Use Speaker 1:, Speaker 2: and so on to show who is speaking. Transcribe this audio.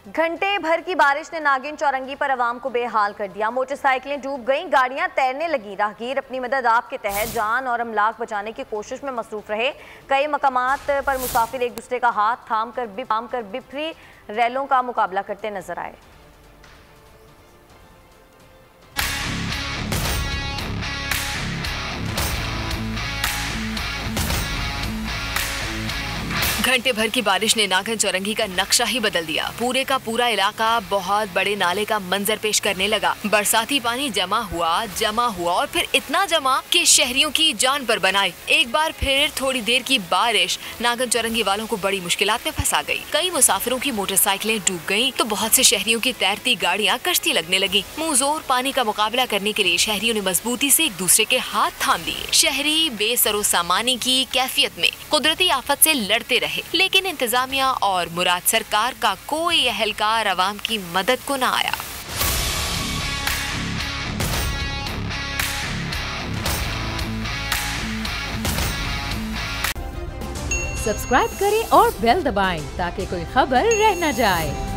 Speaker 1: घंटे भर की बारिश ने नागिन चौरंगी पर आवाम को बेहाल कर दिया। मोटरसाइकिलें डूब गईं, गाड़ियां तैरने लगी। राहगीर अपनी मदद आप के तहत जान और अमलाक बचाने की कोशिश में मसरूफ रहे। कई मकामात पर मुसाफिर एक दूसरे का हाथ थाम कर बिफरी रैलों का मुकाबला करते नजर आए।
Speaker 2: घंटे भर की बारिश ने नागिन चौरंगी का नक्शा ही बदल दिया। पूरे का पूरा इलाका बहुत बड़े नाले का मंजर पेश करने लगा। बरसाती पानी जमा हुआ और फिर इतना जमा कि शहरियों की जान पर बनाई। एक बार फिर थोड़ी देर की बारिश नागिन चौरंगी वालों को बड़ी मुश्किलात में फंसा गई। कई मुसाफिरों की मोटरसाइकिलें डूब गईं, तो बहुत से शहरियों की तैरती गाड़ियां कश्ती लगने लगी। मुंह जोर पानी का मुकाबला करने के लिए शहरियों ने मजबूती से एक दूसरे के हाथ थाम लिए। शहरी बेसरो सामानी की कैफियत में कुदरती आफत से लड़ते रहे, लेकिन इंतजामिया और मुराद सरकार का कोई एहलकार अवाम की मदद को न आया।
Speaker 3: सब्सक्राइब करें और बेल दबाएं ताकि कोई खबर रह न जाए।